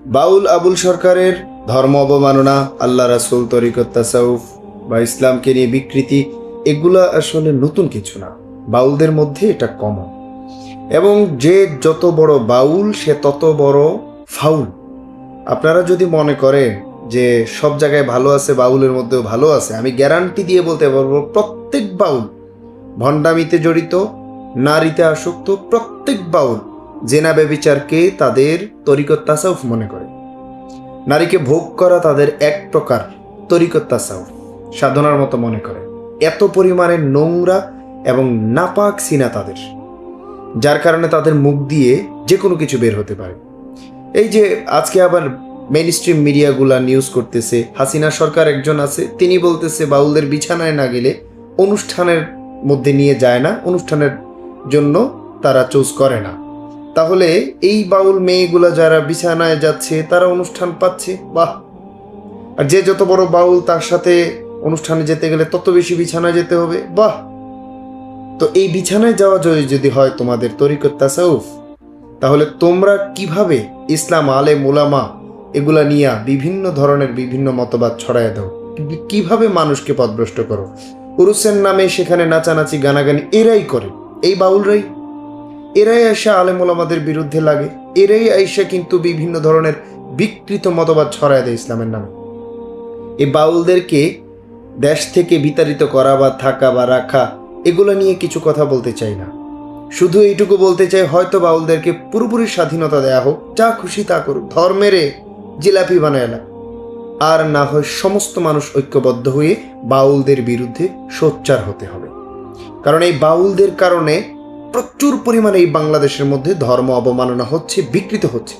বাউল আবুল সরকারের ধর্ম অবমাননা, আল্লাহ রাসূল, তরিকত, তাসাউফ বা ইসলামকে নিয়ে বিকৃতি, এগুলা আসলে নতুন কিছু না। বাউলদের মধ্যে এটা কমন। এবং যে যত বড় বাউল সে তত বড় ফাউল। আপনারা যদি মনে করেন যে সব জায়গায় ভালো আছে, বাউলের মধ্যেও ভালো আছে, আমি গ্যারান্টি দিয়ে বলতে পারবো প্রত্যেক বাউল ভণ্ডামিতে জড়িত, নারীতে আসক্ত। প্রত্যেক বাউল জেনা ব্যভিচারকে তাদের তরিকত তাসাউফ মনে করে। নারীকে ভোগ করা তাদের এক প্রকার তরিকত তাসাউফ, সাধনার মতো মনে করে। এত পরিমাণে নোংরা এবং নাপাক সিনা তাদের, যার কারণে তাদের মুখ দিয়ে যে কোনো কিছু বের হতে পারে। এই যে আজকে আবার মেইন স্ট্রিম মিডিয়াগুলা নিউজ করতেছে, হাসিনা সরকার একজন আছে, তিনি বলতেছে বাউলদের বিছানায় না গেলে অনুষ্ঠানের মধ্যে নিয়ে যায় না, অনুষ্ঠানের জন্য তারা চুজ করে না। তাহলে এই বাউল মেয়েগুলা যারা বিছানায় যাচ্ছে তারা অনুষ্ঠান পাচ্ছে, বাহ। আর যে যত বড় বাউল তার সাথে অনুষ্ঠানে যেতে গেলে তত বেশি বিছানায় যেতে হবে, বাহ। তো এই বিছানায় যাওয়া যদি হয় তোমাদের তরিকত তাসাউফ, তাহলে তোমরা কিভাবে ইসলাম, আলেম, উলামা এগুলা নিয়ে বিভিন্ন ধরনের বিভিন্ন মতবাদ ছড়ায় দাও, কিভাবে মানুষকে পথভ্রষ্ট করো? উরুসের নামে সেখানে নাচানাচি, গানাগানি এরাই করে, এই বাউলরাই। এরাই আইসা আলেম ওলামাদের বিরুদ্ধে লাগে, এরাই আইসা কিন্তু বিভিন্ন ধরনের বিকৃত মতবাদ ছড়ায় দেয় ইসলামের নামে। এই বাউলদেরকে দেশ থেকে বিতাড়িত করা বা থাকা বা রাখা, এগুলো নিয়ে কিছু কথা বলতে চাই না। শুধু এইটুকু বলতে চাই, হয়তো বাউলদেরকে পুরোপুরি স্বাধীনতা দেয়া হোক, যা খুশি তা করুক, ধর্মের জিলাপি বানায় না। আর না হয় সমস্ত মানুষ ঐক্যবদ্ধ হয়ে বাউলদের বিরুদ্ধে সোচ্চার হতে হবে। কারণ এই বাউলদের কারণে প্রচুর পরিমাণে এই বাংলাদেশের মধ্যে ধর্ম অবমাননা হচ্ছে, বিকৃত হচ্ছে।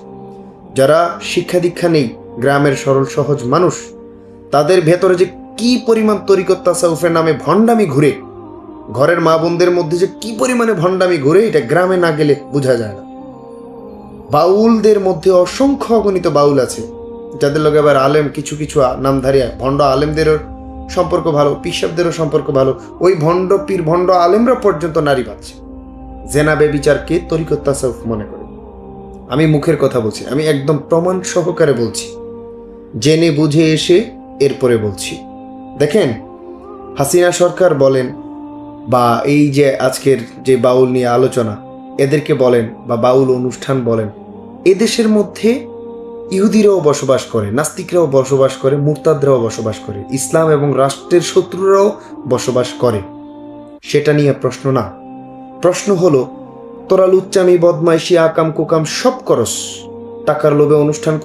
যারা শিক্ষা দীক্ষা নেই, গ্রামের সরল সহজ মানুষ, তাদের ভেতরে যে কি পরিমাণ তরিকত তাসাউফের নামে ভণ্ডামি ঘুরে, ঘরের মা বোনদের মধ্যে যে কি পরিমাণে ভণ্ডামি ঘুরে, এটা গ্রামে না গেলে বোঝা যায় না। বাউলদের মধ্যে অসংখ্য অগণিত বাউল আছে যাদের লোক আবার আলেম, কিছু কিছু নামধারী ভণ্ড আলেমদেরও সম্পর্ক ভালো, পিসাবদেরও সম্পর্ক ভালো। ওই ভণ্ড পীর, ভণ্ড আলেমরা পর্যন্ত নারী পাচ্ছে, জেনা বেবিচারকে তরিকত তাসাউফ মনে করে। আমি মুখের কথা বলছি, আমি একদম প্রমাণ সহকারে বলছি, জেনে বুঝে এসে এরপরে বলছি। দেখেন, হাসিনা সরকার বলেন বা এই যে আজকের যে বাউল নিয়ে আলোচনা, এদেরকে বলেন বা বাউল অনুষ্ঠান বলেন, এদেশের মধ্যে ইহুদিরাও বসবাস করে, নাস্তিকরাও বসবাস করে, মুরতাদরাও বসবাস করে, ইসলাম এবং রাষ্ট্রের শত্রুরাও বসবাস করে। সেটা নিয়ে প্রশ্ন না। প্রশ্ন হলো, তোরা লুচ্চামি, বদমাইশি, আকাম কুকাম সব করস, টাকার লোভে অনুষ্ঠান